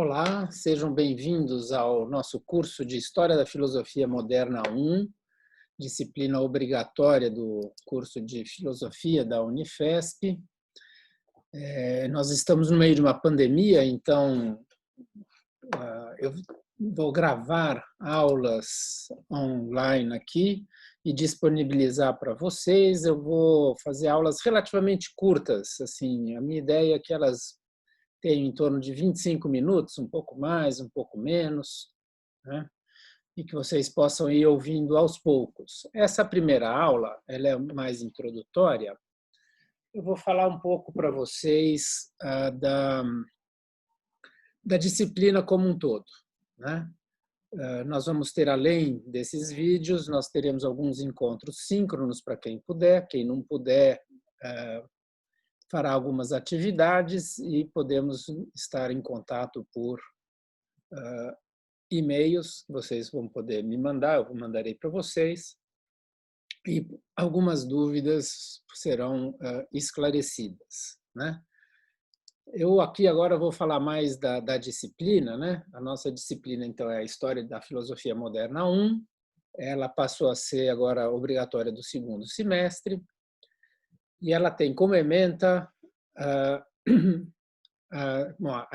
Olá, sejam bem-vindos ao nosso curso de História da Filosofia Moderna 1, disciplina obrigatória do curso de Filosofia da Unifesp. Nós estamos no meio de uma pandemia, então eu vou gravar aulas online aqui e disponibilizar para vocês. Eu vou fazer aulas relativamente curtas, assim, a minha ideia é que elas tenham em torno de 25 minutos, um pouco mais, um pouco menos, né? E que vocês possam ir ouvindo aos poucos. Essa primeira aula, ela é mais introdutória. Eu vou falar um pouco para vocês da disciplina como um todo, né? Nós vamos ter, além desses vídeos, nós teremos alguns encontros síncronos para quem puder. Quem não puder, fará algumas atividades e podemos estar em contato por e-mails que vocês vão poder me mandar, eu mandarei para vocês, e algumas dúvidas serão esclarecidas, né? Eu aqui agora vou falar mais da disciplina, né? A nossa disciplina, então, é a História da Filosofia Moderna 1, ela passou a ser agora obrigatória do segundo semestre, e ela tem como ementa a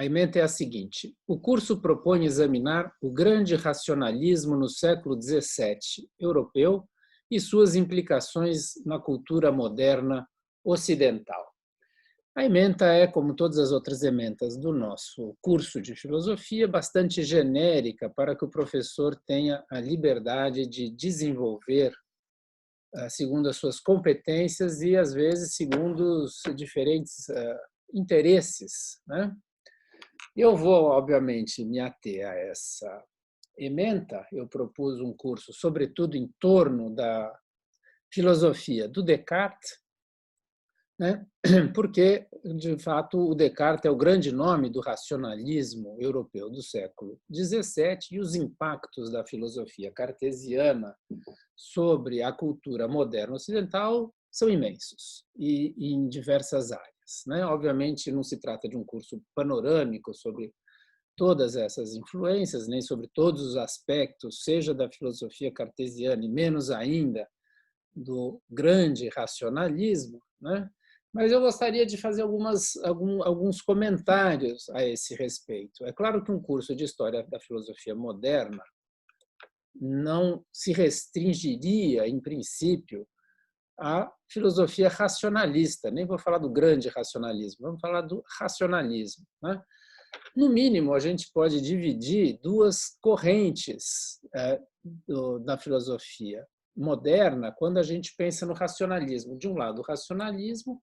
ementa é a seguinte: o curso propõe examinar o grande racionalismo no século XVII europeu e suas implicações na cultura moderna ocidental. A ementa é, como todas as outras ementas do nosso curso de filosofia, bastante genérica para que o professor tenha a liberdade de desenvolver segundo as suas competências e, às vezes, segundo os diferentes interesses, né? Eu vou, obviamente, me ater a essa ementa. Eu propus um curso, sobretudo, em torno da filosofia do Descartes, né? Porque, de fato, o Descartes é o grande nome do racionalismo europeu do século XVII e os impactos da filosofia cartesiana sobre a cultura moderna ocidental são imensos e em diversas áreas, né? Obviamente, não se trata de um curso panorâmico sobre todas essas influências, nem sobre todos os aspectos, seja da filosofia cartesiana e menos ainda do grande racionalismo, né? Mas eu gostaria de fazer alguns comentários a esse respeito. É claro que um curso de História da Filosofia Moderna não se restringiria, em princípio, à filosofia racionalista. Nem vou falar do grande racionalismo, vamos falar do racionalismo, né? No mínimo, a gente pode dividir duas correntes da filosofia moderna quando a gente pensa no racionalismo. De um lado, o racionalismo,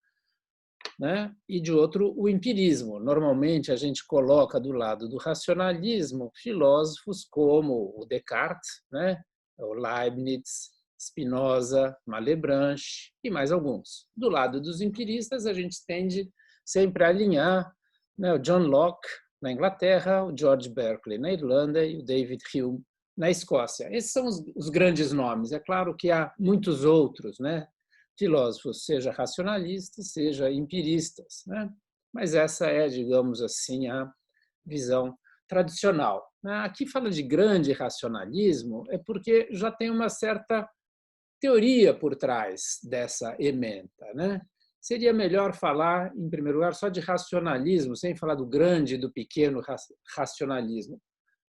né, e de outro, o empirismo. Normalmente, a gente coloca do lado do racionalismo filósofos como o Descartes, né, o Leibniz, Spinoza, Malebranche e mais alguns. Do lado dos empiristas, a gente tende sempre a alinhar, né, o John Locke, na Inglaterra, o George Berkeley, na Irlanda, e o David Hume, na Escócia. Esses são os grandes nomes. É claro que há muitos outros, né, filósofos, seja racionalistas, seja empiristas, né? Mas essa é, digamos assim, a visão tradicional. Aqui fala de grande racionalismo é porque já tem uma certa teoria por trás dessa ementa, né? Seria melhor falar, em primeiro lugar, só de racionalismo, sem falar do grande e do pequeno racionalismo,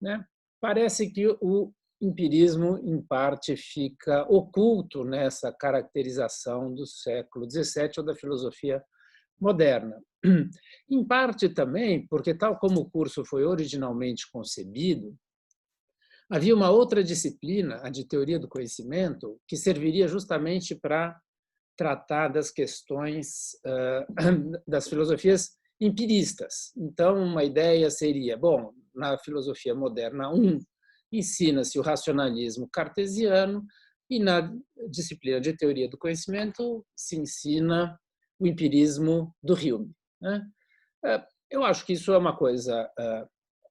né? Parece que o empirismo, em parte, fica oculto nessa caracterização do século XVII ou da filosofia moderna. Em parte também, porque, tal como o curso foi originalmente concebido, havia uma outra disciplina, a de teoria do conhecimento, que serviria justamente para tratar das questões das filosofias empiristas. Então, uma ideia seria, bom, na filosofia moderna 1, ensina-se o racionalismo cartesiano e na disciplina de teoria do conhecimento se ensina o empirismo do Hume, né? Eu acho que isso é uma coisa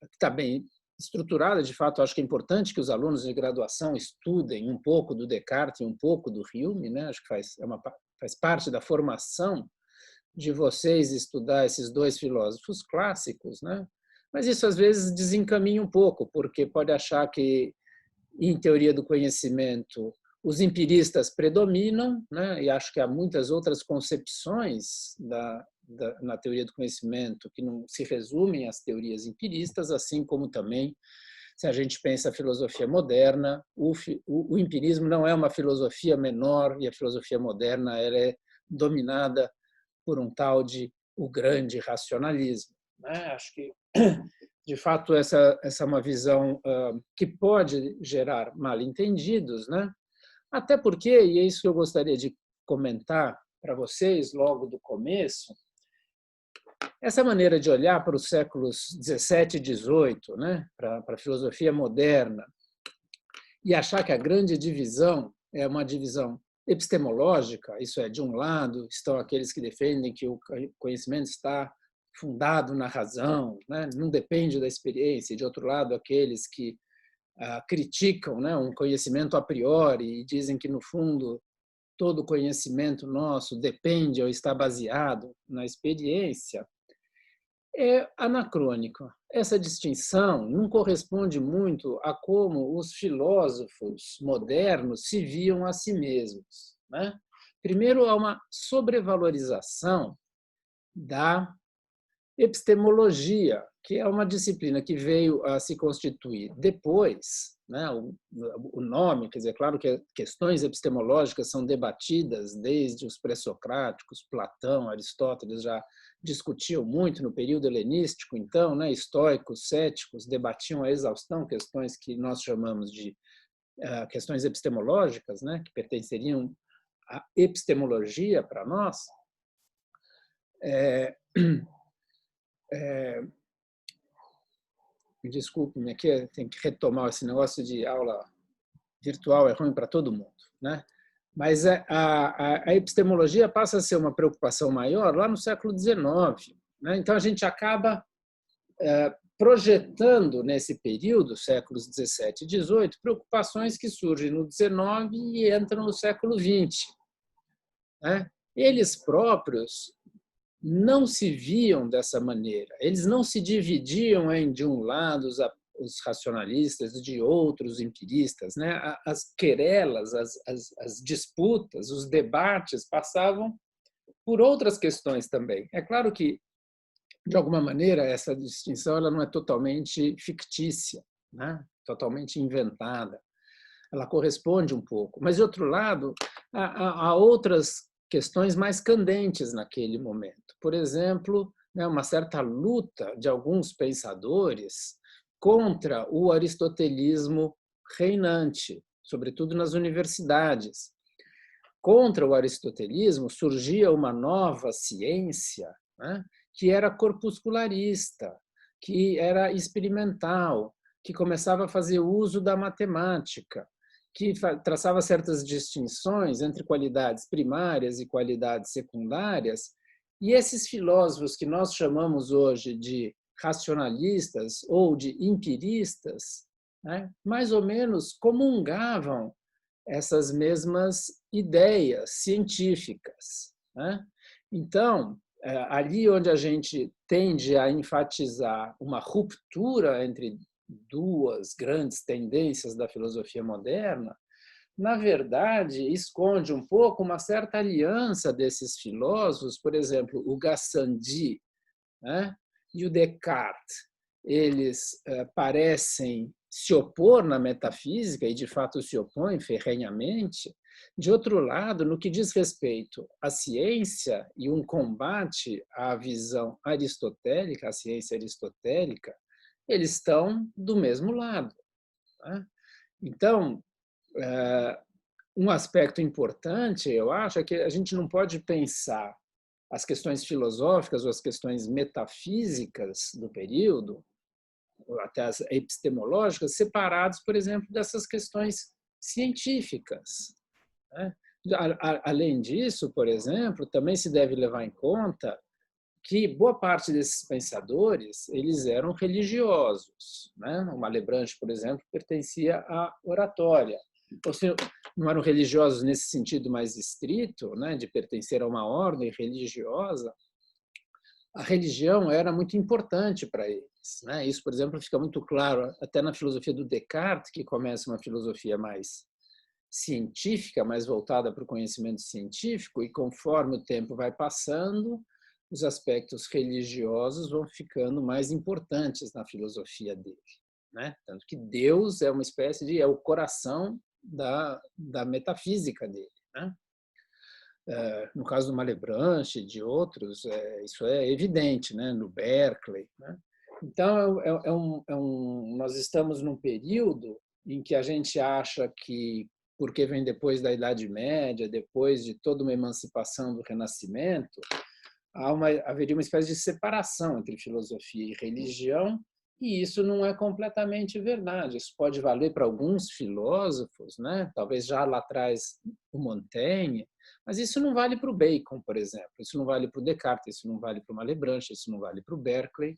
que está bem estruturada. De fato, acho que é importante que os alunos de graduação estudem um pouco do Descartes e um pouco do Hume, né? Acho que faz parte da formação de vocês estudar esses dois filósofos clássicos, né? Mas isso, às vezes, desencaminha um pouco, porque pode achar que, em teoria do conhecimento, os empiristas predominam, né? E acho que há muitas outras concepções na teoria do conhecimento que não se resumem às teorias empiristas, assim como também, se a gente pensa a filosofia moderna, o empirismo não é uma filosofia menor e a filosofia moderna ela é dominada por um tal de o grande racionalismo, né? Acho que, de fato, essa é uma visão que pode gerar mal-entendidos, né? Até porque, e é isso que eu gostaria de comentar para vocês logo do começo, essa maneira de olhar para os séculos 17 e 18, né, para a filosofia moderna, e achar que a grande divisão é uma divisão epistemológica, isso é, de um lado estão aqueles que defendem que o conhecimento está fundado na razão, né, não depende da experiência, e de outro lado aqueles que criticam, né, um conhecimento a priori e dizem que, no fundo, todo conhecimento nosso depende ou está baseado na experiência, é anacrônico. Essa distinção não corresponde muito a como os filósofos modernos se viam a si mesmos, né? Primeiro, há uma sobrevalorização da epistemologia, que é uma disciplina que veio a se constituir depois, né? O nome, quer dizer, claro que questões epistemológicas são debatidas desde os pré-socráticos, Platão, Aristóteles já discutiam muito no período helenístico, então, né? Estoicos, céticos debatiam a exaustão questões que nós chamamos de questões epistemológicas, né? Que pertenceriam à epistemologia para nós. Me desculpe-me aqui, tem que retomar esse negócio de aula virtual, é ruim para todo mundo, né? Mas a epistemologia passa a ser uma preocupação maior lá no século XIX, né? Então a gente acaba projetando nesse período, séculos 17 e 18, preocupações que surgem no 19 e entram no século 20, né? Eles próprios não se viam dessa maneira. Eles não se dividiam em, de um lado, os racionalistas, de outros empiristas, né? As querelas, as disputas, os debates passavam por outras questões também. É claro que, de alguma maneira, essa distinção ela não é totalmente fictícia, né? Totalmente inventada. Ela corresponde um pouco. Mas, de outro lado, há outras questões mais candentes naquele momento. Por exemplo, uma certa luta de alguns pensadores contra o aristotelismo reinante, sobretudo nas universidades. Contra o aristotelismo surgia uma nova ciência, né, que era corpuscularista, que era experimental, que começava a fazer uso da matemática, que traçava certas distinções entre qualidades primárias e qualidades secundárias, e esses filósofos que nós chamamos hoje de racionalistas ou de empiristas, né, mais ou menos comungavam essas mesmas ideias científicas, né? Então, ali onde a gente tende a enfatizar uma ruptura entre duas grandes tendências da filosofia moderna, na verdade, esconde um pouco uma certa aliança desses filósofos, por exemplo, o Gassendi, né, e o Descartes. Eles parecem se opor na metafísica, e de fato se opõem ferrenhamente. De outro lado, no que diz respeito à ciência e um combate à visão aristotélica, à ciência aristotélica, eles estão do mesmo lado, né? Então, um aspecto importante, eu acho, é que a gente não pode pensar as questões filosóficas ou as questões metafísicas do período, ou até as epistemológicas, separados, por exemplo, dessas questões científicas, né? Além disso, por exemplo, também se deve levar em conta que boa parte desses pensadores eles eram religiosos, né? O Malebranche, por exemplo, pertencia à oratória. Ou seja, não eram religiosos nesse sentido mais estrito, né, de pertencer a uma ordem religiosa. A religião era muito importante para eles, né? Isso, por exemplo, fica muito claro até na filosofia do Descartes, que começa uma filosofia mais científica, mais voltada para o conhecimento científico, e conforme o tempo vai passando, os aspectos religiosos vão ficando mais importantes na filosofia dele, né? Tanto que Deus é uma espécie de, é o coração da metafísica dele, né? No caso do Malebranche e de outros, isso é evidente, né? No Berkeley, né? Então, nós estamos num período em que a gente acha que, porque vem depois da Idade Média, depois de toda uma emancipação do Renascimento, haveria uma espécie de separação entre filosofia e religião, e isso não é completamente verdade. Isso pode valer para alguns filósofos, né? Talvez já lá atrás o Montaigne, mas isso não vale para o Bacon, por exemplo, isso não vale para o Descartes, isso não vale para o Malebranche, isso não vale para o Berkeley.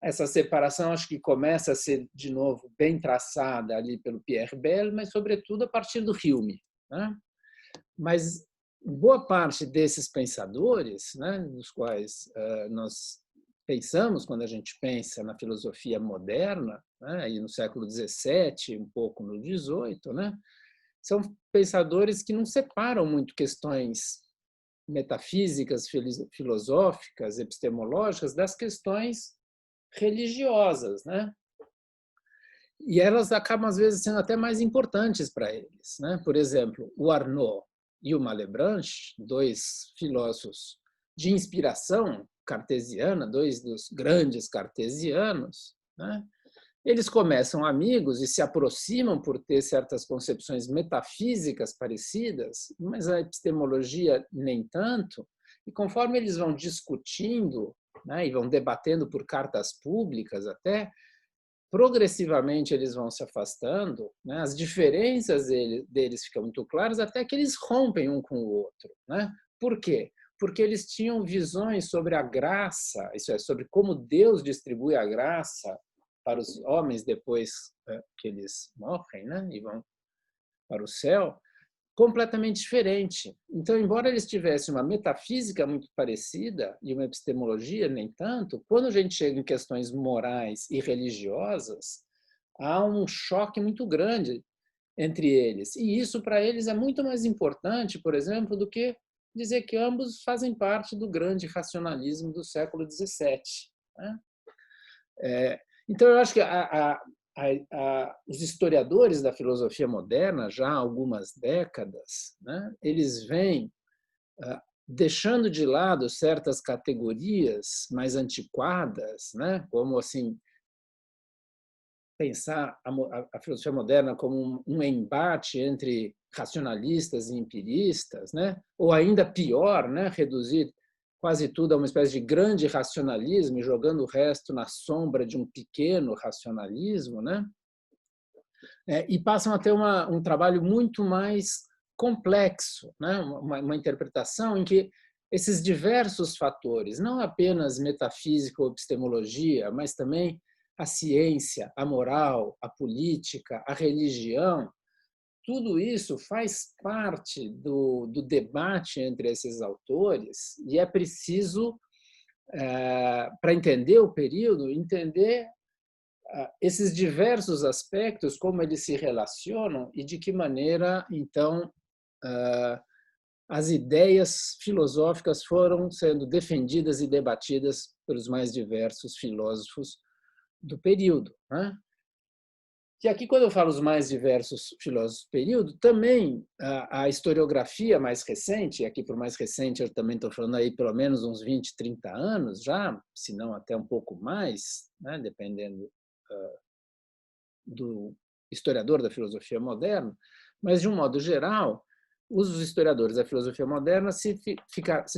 Essa separação acho que começa a ser, de novo, bem traçada ali pelo Pierre Bell, mas, sobretudo, a partir do Hume, né? Mas boa parte desses pensadores, né, dos quais nós pensamos quando a gente pensa na filosofia moderna, né, e no século XVII, um pouco no XVIII, né, são pensadores que não separam muito questões metafísicas, filosóficas, epistemológicas das questões religiosas, né? E elas acabam às vezes sendo até mais importantes para eles, né? Por exemplo, o Arnaud e o Malebranche, dois filósofos de inspiração cartesiana, dois dos grandes cartesianos, né? Eles começam amigos e se aproximam por ter certas concepções metafísicas parecidas, mas a epistemologia nem tanto. E conforme eles vão discutindo, né, e vão debatendo por cartas públicas até, progressivamente eles vão se afastando, né, as diferenças deles ficam muito claras, até que eles rompem um com o outro, né? Por quê? Porque eles tinham visões sobre a graça, isso é, sobre como Deus distribui a graça para os homens depois que eles morrem, né, e vão para o céu, completamente diferente. Então, embora eles tivessem uma metafísica muito parecida e uma epistemologia nem tanto, quando a gente chega em questões morais e religiosas, há um choque muito grande entre eles. E isso, para eles, é muito mais importante, por exemplo, do que dizer que ambos fazem parte do grande racionalismo do século XVII, né? Então, eu acho que os historiadores da filosofia moderna, já há algumas décadas, né, eles vêm deixando de lado certas categorias mais antiquadas, né, como assim pensar a filosofia moderna como um embate entre racionalistas e empiristas, né, ou ainda pior, né, reduzir quase tudo a uma espécie de grande racionalismo, jogando o resto na sombra de um pequeno racionalismo, né? E passam a ter um trabalho muito mais complexo, né? Uma interpretação em que esses diversos fatores, não apenas metafísica ou epistemologia, mas também a ciência, a moral, a política, a religião, tudo isso faz parte do debate entre esses autores e é preciso, para entender o período, entender esses diversos aspectos, como eles se relacionam e de que maneira, então, as ideias filosóficas foram sendo defendidas e debatidas pelos mais diversos filósofos do período, né? E aqui, quando eu falo os mais diversos filósofos do período, também a historiografia mais recente, e aqui por mais recente eu também estou falando aí pelo menos uns 20, 30 anos já, se não até um pouco mais, né, dependendo do historiador da filosofia moderna, mas, de um modo geral, os historiadores da filosofia moderna se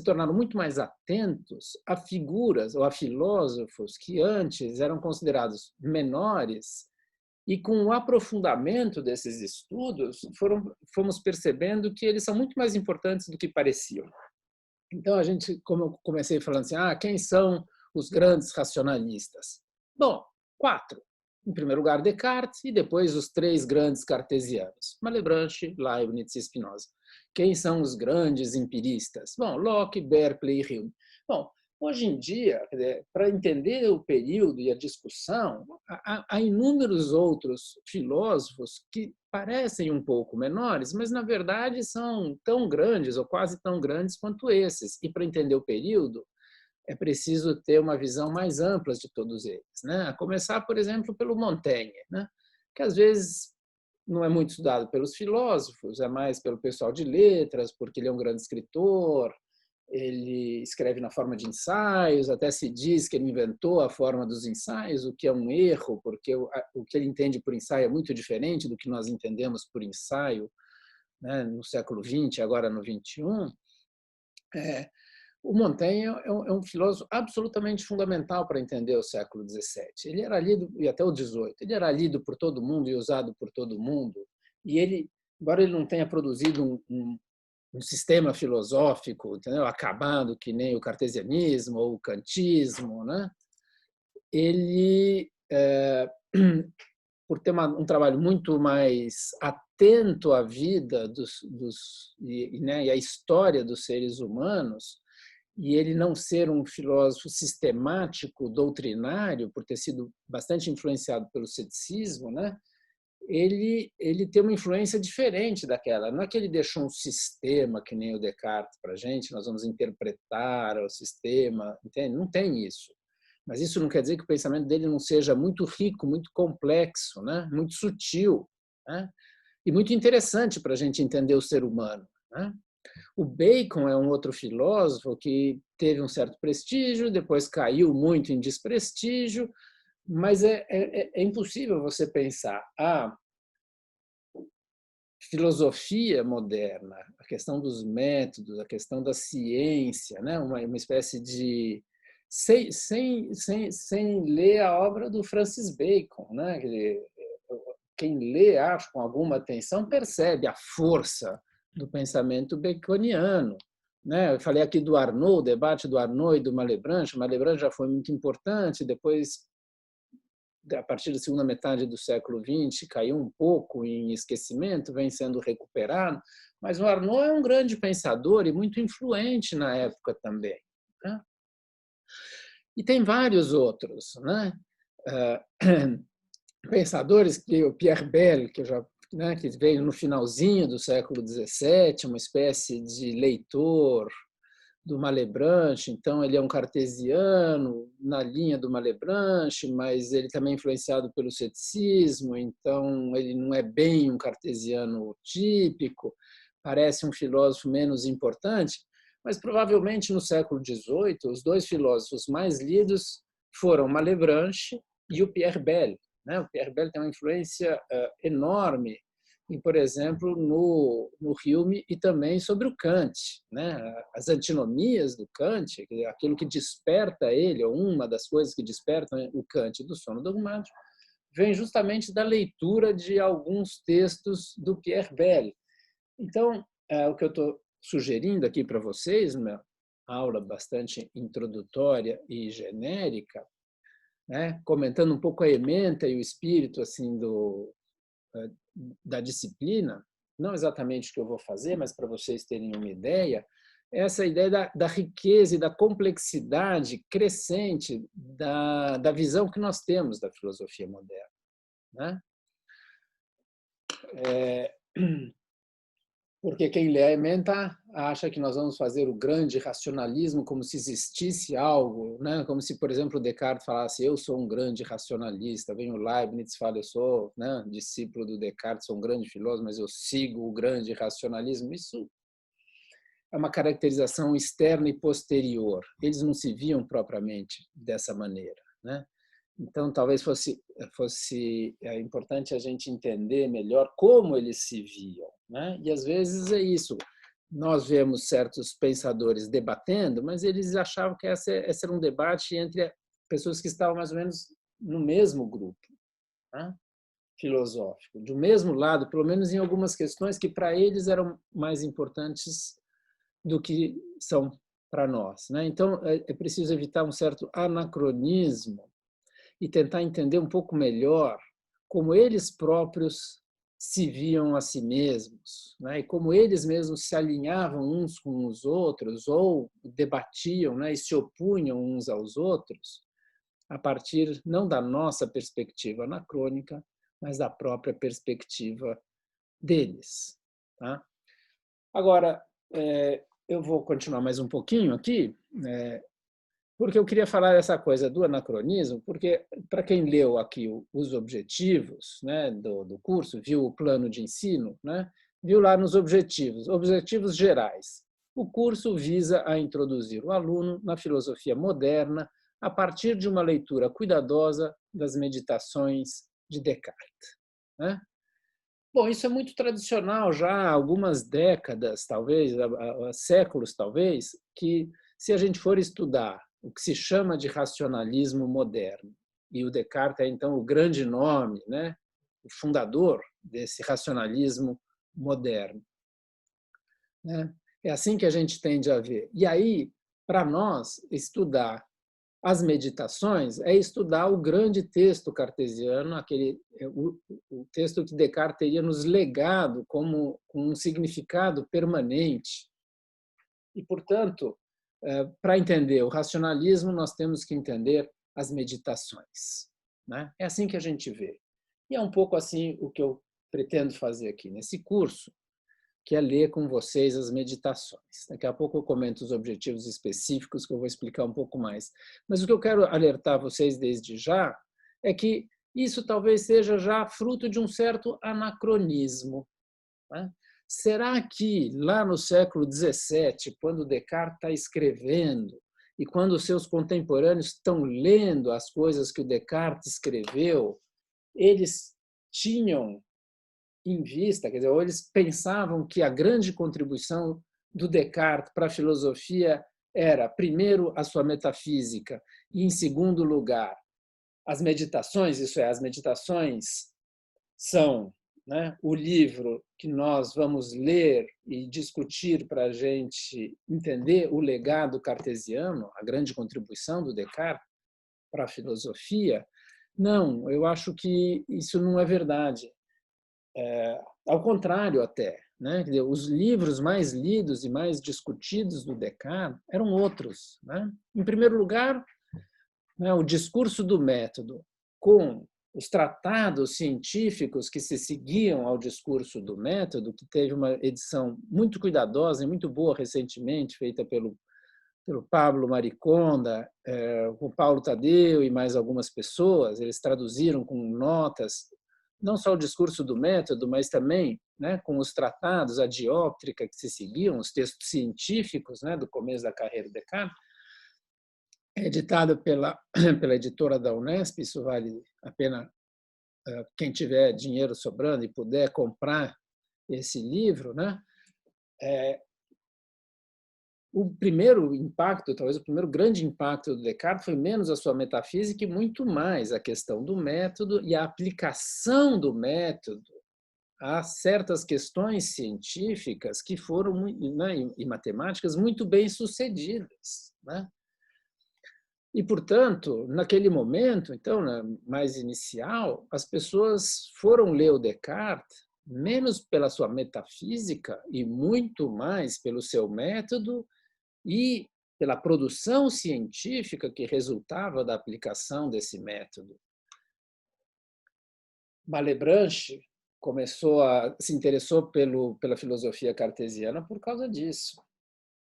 tornaram muito mais atentos a figuras ou a filósofos que antes eram considerados menores e, com o aprofundamento desses estudos, fomos percebendo que eles são muito mais importantes do que pareciam. Então, a gente, como eu comecei falando assim, quem são os grandes racionalistas? Bom, 4. Em primeiro lugar, Descartes, e depois os 3 grandes cartesianos, Malebranche, Leibniz e Spinoza. Quem são os grandes empiristas? Bom, Locke, Berkeley e Hume. Bom, Hoje em dia, para entender o período e a discussão, há inúmeros outros filósofos que parecem um pouco menores, mas, na verdade, são tão grandes ou quase tão grandes quanto esses. E para entender o período, é preciso ter uma visão mais ampla de todos eles, né? A começar, por exemplo, pelo Montaigne, né? Que às vezes não é muito estudado pelos filósofos, é mais pelo pessoal de letras, porque ele é um grande escritor, ele escreve na forma de ensaios, até se diz que ele inventou a forma dos ensaios, o que é um erro, porque o que ele entende por ensaio é muito diferente do que nós entendemos por ensaio, né, no século XX, agora no XXI. O Montaigne é um filósofo absolutamente fundamental para entender o século XVII. Ele era lido, e até o XVIII, ele era lido por todo mundo e usado por todo mundo, e ele, embora ele não tenha produzido um sistema filosófico, entendeu? Acabado que nem o cartesianismo ou o kantismo, né? Ele, por ter um trabalho muito mais atento à vida né, e à história dos seres humanos, e ele não ser um filósofo sistemático, doutrinário, por ter sido bastante influenciado pelo ceticismo, né? Ele tem uma influência diferente daquela. Não é que ele deixou um sistema que nem o Descartes para a gente, nós vamos interpretar o sistema, entende? Não tem isso. Mas isso não quer dizer que o pensamento dele não seja muito rico, muito complexo, né? Muito sutil, né? E muito interessante para a gente entender o ser humano, né? O Bacon é um outro filósofo que teve um certo prestígio, depois caiu muito em desprestígio, mas é impossível você pensar a filosofia moderna, a questão dos métodos, a questão da ciência, né? Uma espécie de sem ler a obra do Francis Bacon, né? Quem lê, acho, com alguma atenção, percebe a força do pensamento baconiano. Né? Eu falei aqui do Arnaud, o debate do Arnaud e do Malebranche. O Malebranche já foi muito importante, depois, a partir da segunda metade do século XX, caiu um pouco em esquecimento, vem sendo recuperado, mas o Arnaud é um grande pensador e muito influente na época também. Né? E tem vários outros, né? Pensadores, que o Pierre Bell, que eu já, né, que veio no finalzinho do século XVII, uma espécie de leitor do Malebranche, então ele é um cartesiano na linha do Malebranche, mas ele também é influenciado pelo ceticismo, então ele não é bem um cartesiano típico, parece um filósofo menos importante, mas provavelmente no século XVIII os dois filósofos mais lidos foram Malebranche e o Pierre Bell. Né? O Pierre Bell tem uma influência enorme, por exemplo, no Hume e também sobre o Kant. Né? As antinomias do Kant, aquilo que desperta ele, ou uma das coisas que despertam o Kant do sono dogmático, vem justamente da leitura de alguns textos do Pierre Bell. Então, o que eu estou sugerindo aqui para vocês, uma aula bastante introdutória e genérica, né? Comentando um pouco a ementa e o espírito assim da disciplina, não exatamente o que eu vou fazer, mas para vocês terem uma ideia, essa ideia da riqueza e da complexidade crescente da visão que nós temos da filosofia moderna. Né? Porque quem lê a ementa acha que nós vamos fazer o grande racionalismo como se existisse algo, né? Como se, por exemplo, Descartes falasse, eu sou um grande racionalista, vem o Leibniz e fala, eu sou, né, discípulo do Descartes, sou um grande filósofo, mas eu sigo o grande racionalismo. Isso é uma caracterização externa e posterior. Eles não se viam propriamente dessa maneira, né? Então, talvez fosse importante a gente entender melhor como eles se viam. Né? E, às vezes, é isso. Nós vemos certos pensadores debatendo, mas eles achavam que esse era um debate entre pessoas que estavam mais ou menos no mesmo grupo, né? Filosófico, do mesmo lado, pelo menos em algumas questões que para eles eram mais importantes do que são para nós. Né? Então, é preciso evitar um certo anacronismo e tentar entender um pouco melhor como eles próprios se viam a si mesmos, né? E como eles mesmos se alinhavam uns com os outros ou debatiam, né? E se opunham uns aos outros, a partir não da nossa perspectiva anacrônica, mas da própria perspectiva deles. Tá? Agora, eu vou continuar mais um pouquinho aqui, porque eu queria falar dessa coisa do anacronismo, porque para quem leu aqui os objetivos, né, do curso, viu o plano de ensino, né, viu lá nos objetivos gerais. O curso visa a introduzir o aluno na filosofia moderna a partir de uma leitura cuidadosa das meditações de Descartes. Né? Bom, isso é muito tradicional já há algumas décadas, talvez, há séculos, talvez, que se a gente for estudar o que se chama de racionalismo moderno, e o Descartes é, então, o grande nome, né, o fundador desse racionalismo moderno. Né? É assim que a gente tende a ver. E aí, para nós, estudar as meditações é estudar o grande texto cartesiano, o texto que Descartes teria nos legado como um significado permanente. E, portanto, para entender o racionalismo, nós temos que entender as meditações. Né? É assim que a gente vê. E é um pouco assim o que eu pretendo fazer aqui nesse curso, que é ler com vocês as meditações. Daqui a pouco eu comento os objetivos específicos, que eu vou explicar um pouco mais. Mas o que eu quero alertar vocês desde já é que isso talvez seja já fruto de um certo anacronismo. Né? Será que lá no século XVII, quando Descartes está escrevendo e quando os seus contemporâneos estão lendo as coisas que o Descartes escreveu, eles tinham em vista, quer dizer, ou eles pensavam que a grande contribuição do Descartes para a filosofia era, primeiro, a sua metafísica e, em segundo lugar, as meditações, isso é, as meditações são, né, o livro que nós vamos ler e discutir para a gente entender o legado cartesiano, a grande contribuição do Descartes para a filosofia. Não, eu acho que isso não é verdade. Ao contrário até, né? Os livros mais lidos e mais discutidos do Descartes eram outros. Né? Em primeiro lugar, né, o discurso do método, com os tratados científicos que se seguiam ao discurso do método, que teve uma edição muito cuidadosa e muito boa recentemente, feita pelo Pablo Mariconda, com Paulo Tadeu e mais algumas pessoas. Eles traduziram com notas não só o discurso do método, mas também, né, com os tratados, a dióptrica que se seguiam, os textos científicos, né, do começo da carreira de Descartes, editado pela editora da Unesp. Isso vale a pena quem tiver dinheiro sobrando e puder comprar esse livro. Né? O primeiro impacto, talvez o primeiro grande impacto do Descartes foi menos a sua metafísica e muito mais a questão do método e a aplicação do método a certas questões científicas que foram, né, e matemáticas muito bem sucedidas. Né? E, portanto, naquele momento, então, mais inicial, as pessoas foram ler o Descartes menos pela sua metafísica e muito mais pelo seu método e pela produção científica que resultava da aplicação desse método. Malebranche se interessou pela filosofia cartesiana por causa disso.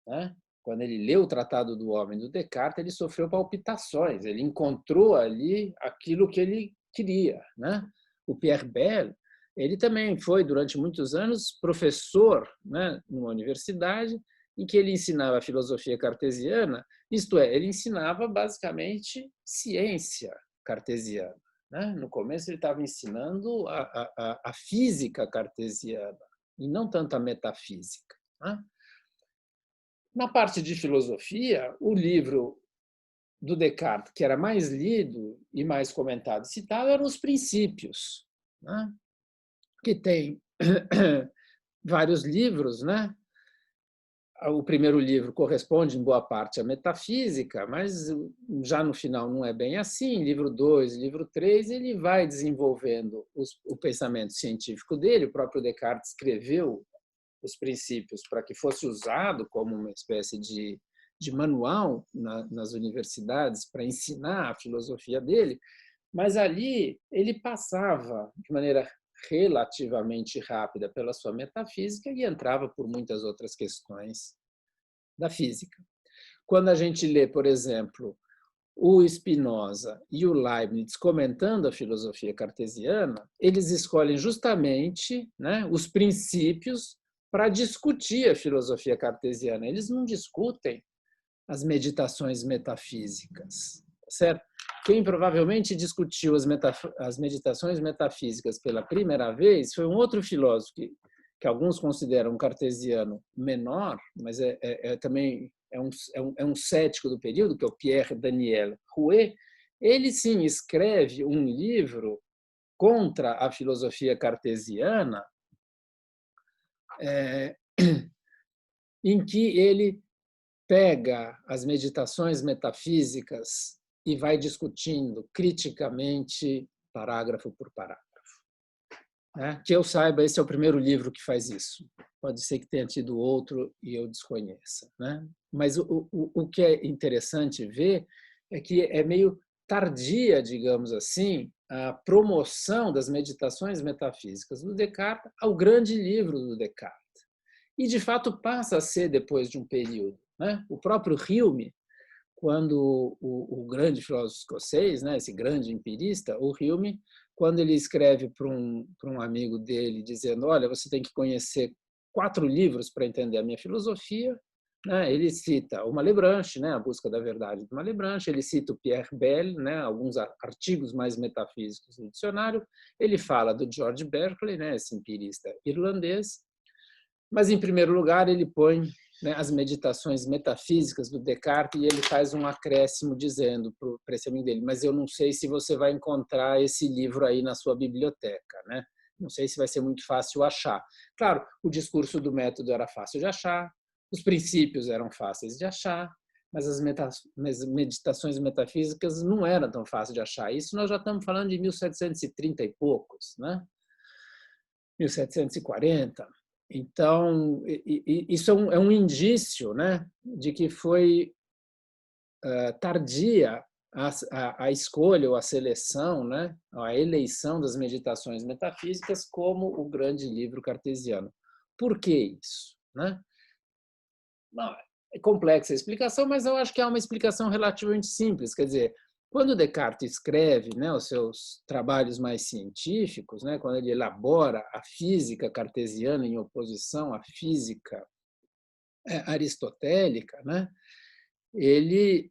Né? Quando ele leu o Tratado do Homem do Descartes, ele sofreu palpitações, ele encontrou ali aquilo que ele queria. Né? O Pierre Bell, ele também foi, durante muitos anos, professor, né, numa universidade em que ele ensinava a filosofia cartesiana, isto é, ele ensinava basicamente ciência cartesiana. Né? No começo ele estava ensinando a física cartesiana e não tanto a metafísica. Né? Na parte de filosofia, o livro do Descartes, que era mais lido e mais comentado e citado, eram os Princípios, né? Que tem vários livros, né? o primeiro livro corresponde, em boa parte, à metafísica, mas já no final não é bem assim. Livro 2, livro 3, ele vai desenvolvendo o pensamento científico dele. O próprio Descartes escreveu os princípios para que fosse usado como uma espécie de manual nas universidades para ensinar a filosofia dele, mas ali ele passava de maneira relativamente rápida pela sua metafísica e entrava por muitas outras questões da física. Quando a gente lê, por exemplo, o Spinoza e o Leibniz comentando a filosofia cartesiana, eles escolhem justamente, né, os princípios para discutir a filosofia cartesiana. Eles não discutem as meditações metafísicas, certo? Quem provavelmente discutiu as meditações metafísicas pela primeira vez foi um outro filósofo que alguns consideram um cartesiano menor, mas também é um cético do período, que é o Pierre Daniel Rouet. Ele, sim, escreve um livro contra a filosofia cartesiana, em que ele pega as meditações metafísicas e vai discutindo criticamente, parágrafo por parágrafo. Que eu saiba, esse é o primeiro livro que faz isso. Pode ser que tenha tido outro e eu desconheça. Mas o que é interessante ver é que é meio tardia, digamos assim, a promoção das meditações metafísicas do Descartes ao grande livro do Descartes. E, de fato, passa a ser depois de um período. O próprio Hume, quando o grande filósofo escocês, esse grande empirista, o Hume, quando ele escreve para um amigo dele dizendo: olha, você tem que conhecer 4 livros para entender a minha filosofia, ele cita o Malebranche, A Busca da Verdade do Malebranche, ele cita o Pierre Bell, alguns artigos mais metafísicos do dicionário, ele fala do George Berkeley, esse empirista irlandês, mas, em primeiro lugar, ele põe as meditações metafísicas do Descartes e ele faz um acréscimo dizendo para esse amigo dele: mas eu não sei se você vai encontrar esse livro aí na sua biblioteca, não sei se vai ser muito fácil achar. Claro, o discurso do método era fácil de achar, os princípios eram fáceis de achar, mas as meditações metafísicas não eram tão fáceis de achar. Isso nós já estamos falando de 1730 e poucos, 1740. Então, isso é um indício, de que foi tardia a escolha ou a seleção, a eleição das meditações metafísicas como o grande livro cartesiano. Por que isso? Não, é complexa a explicação, mas eu acho que há uma explicação relativamente simples. Quer dizer, quando Descartes escreve os seus trabalhos mais científicos, quando ele elabora a física cartesiana em oposição à física aristotélica, ele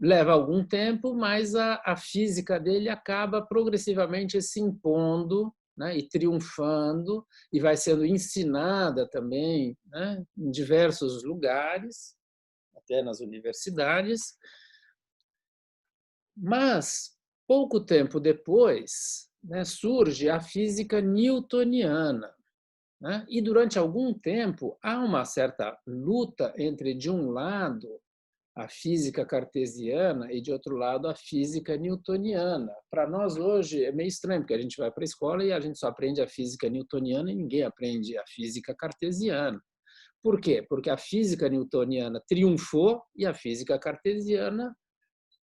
leva algum tempo, mas a física dele acaba progressivamente se impondo e triunfando, e vai sendo ensinada também em diversos lugares, até nas universidades. Mas, pouco tempo depois, surge a física newtoniana. E, durante algum tempo, há uma certa luta entre, de um lado, a física cartesiana e, de outro lado, a física newtoniana. Para nós, hoje, é meio estranho, porque a gente vai para a escola e a gente só aprende a física newtoniana e ninguém aprende a física cartesiana. Por quê? Porque a física newtoniana triunfou e a física cartesiana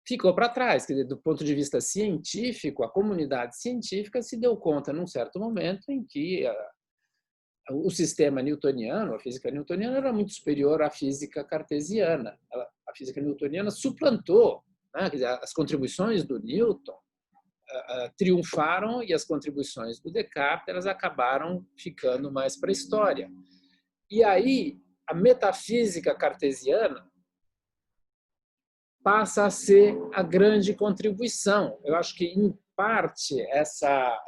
ficou para trás. Quer dizer, do ponto de vista científico, a comunidade científica se deu conta, num certo momento, em que o sistema newtoniano, a física newtoniana, era muito superior à física cartesiana. A física newtoniana suplantou, quer dizer, as contribuições do Newton triunfaram e as contribuições do Descartes elas acabaram ficando mais para a história. E aí, a metafísica cartesiana passa a ser a grande contribuição. Eu acho que, em parte, essa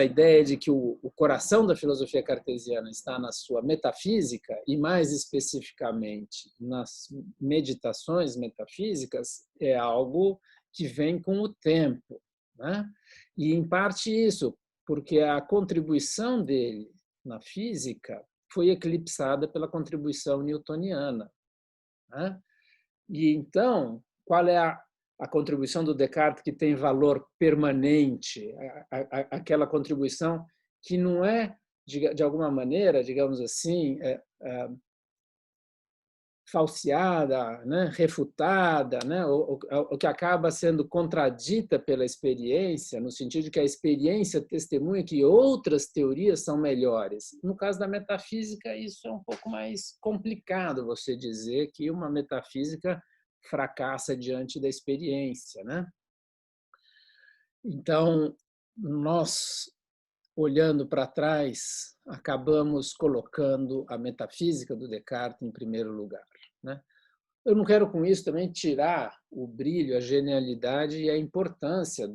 ideia de que o coração da filosofia cartesiana está na sua metafísica, e mais especificamente nas meditações metafísicas, é algo que vem com o tempo. E, em parte, isso, porque a contribuição dele na física foi eclipsada pela contribuição newtoniana, né? E então, qual é a contribuição do Descartes que tem valor permanente? Aquela contribuição que não é, de alguma maneira, digamos assim, falseada, né, refutada, né, ou que acaba sendo contradita pela experiência, no sentido de que a experiência testemunha que outras teorias são melhores. No caso da metafísica, isso é um pouco mais complicado, você dizer que uma metafísica fracassa diante da experiência, né? Então, nós, olhando para trás, acabamos colocando a metafísica do Descartes em primeiro lugar, né? Eu não quero com isso também tirar o brilho, a genialidade e a importância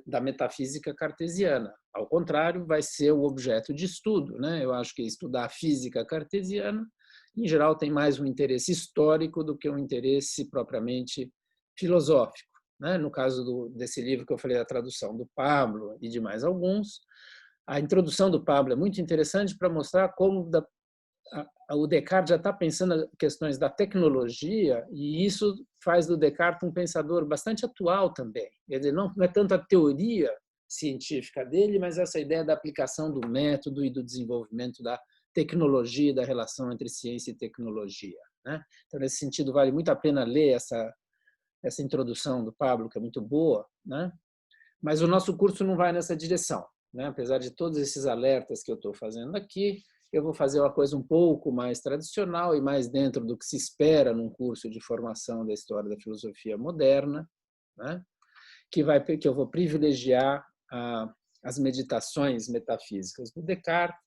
da metafísica cartesiana. Ao contrário, vai ser o objeto de estudo, né? Eu acho que estudar a física cartesiana, em geral, tem mais um interesse histórico do que um interesse propriamente filosófico, né? No caso desse livro que eu falei, da tradução do Pablo e de mais alguns, a introdução do Pablo é muito interessante para mostrar como o Descartes já está pensando em questões da tecnologia, e isso faz do Descartes um pensador bastante atual também. Quer dizer, não é tanto a teoria científica dele, mas essa ideia da aplicação do método e do desenvolvimento da tecnologia, da relação entre ciência e tecnologia, né? Então, nesse sentido, vale muito a pena ler essa introdução do Pablo, que é muito boa, né? Mas o nosso curso não vai nessa direção, né? Apesar de todos esses alertas que eu estou fazendo aqui, eu vou fazer uma coisa um pouco mais tradicional e mais dentro do que se espera num curso de formação da história da filosofia moderna, né? Que eu vou privilegiar as meditações metafísicas do Descartes.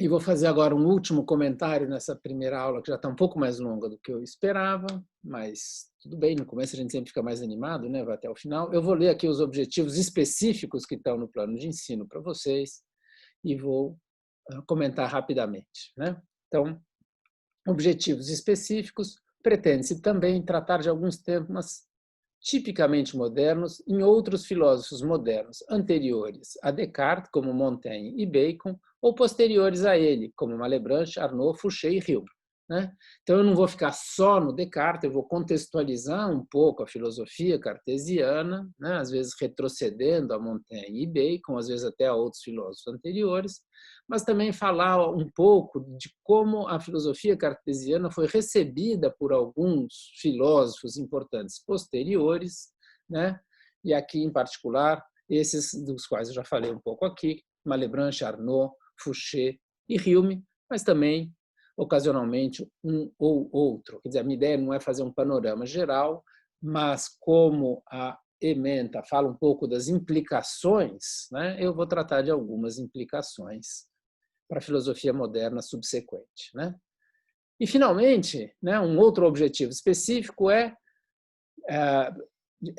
E vou fazer agora um último comentário nessa primeira aula, que já está um pouco mais longa do que eu esperava, mas tudo bem, no começo a gente sempre fica mais animado, né? Vai até o final. Eu vou ler aqui os objetivos específicos que estão no plano de ensino para vocês e vou comentar rapidamente, né? Então, objetivos específicos, pretende-se também tratar de alguns temas tipicamente modernos em outros filósofos modernos, anteriores a Descartes, como Montaigne e Bacon, ou posteriores a ele, como Malebranche, Arnaud, Fouché e Hume, né? Então, eu não vou ficar só no Descartes, eu vou contextualizar um pouco a filosofia cartesiana, né? Às vezes retrocedendo a Montaigne e Bacon, às vezes até a outros filósofos anteriores, mas também falar um pouco de como a filosofia cartesiana foi recebida por alguns filósofos importantes posteriores, né? E aqui, em particular, esses dos quais eu já falei um pouco aqui, Malebranche, Arnaud, Fouché e Hume, mas também, ocasionalmente, um ou outro. Quer dizer, a minha ideia não é fazer um panorama geral, mas como a ementa fala um pouco das implicações, né? Eu vou tratar de algumas implicações para a filosofia moderna subsequente, né? E, finalmente, né, um outro objetivo específico é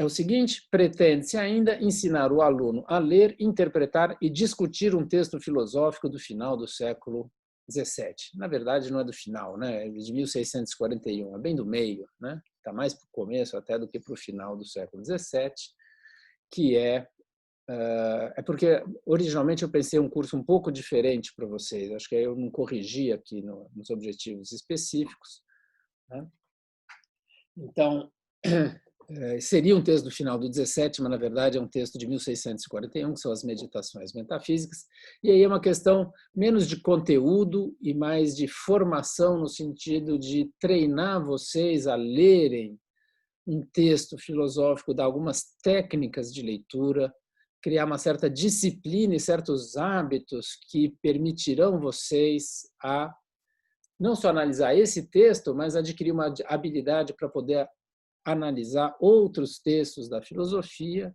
o seguinte: pretende-se ainda ensinar o aluno a ler, interpretar e discutir um texto filosófico do final do século XVII. Na verdade, não é do final, né? É de 1641, é bem do meio, né? Está mais para o começo até do que para o final do século XVII, que é porque originalmente eu pensei um curso um pouco diferente para vocês. Acho que eu não corrigi aqui nos objetivos específicos, né? Então, seria um texto do final do 17, mas na verdade é um texto de 1641, que são as Meditações Metafísicas. E aí é uma questão menos de conteúdo e mais de formação, no sentido de treinar vocês a lerem um texto filosófico, dar algumas técnicas de leitura, criar uma certa disciplina e certos hábitos que permitirão vocês a não só analisar esse texto, mas adquirir uma habilidade para poder analisar outros textos da filosofia.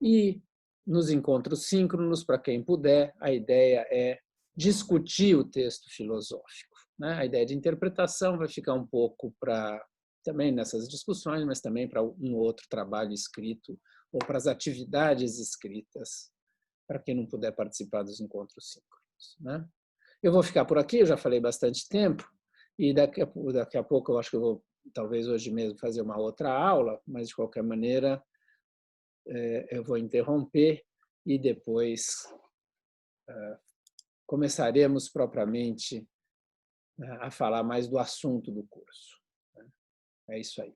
E nos encontros síncronos, para quem puder, a ideia é discutir o texto filosófico, né? A ideia de interpretação vai ficar um pouco para também nessas discussões, mas também para um outro trabalho escrito ou para as atividades escritas, para quem não puder participar dos encontros síncronos, né? Eu vou ficar por aqui, eu já falei bastante tempo, e daqui a pouco eu acho que eu vou, talvez hoje mesmo, fazer uma outra aula, mas de qualquer maneira eu vou interromper e depois começaremos propriamente a falar mais do assunto do curso. É isso aí.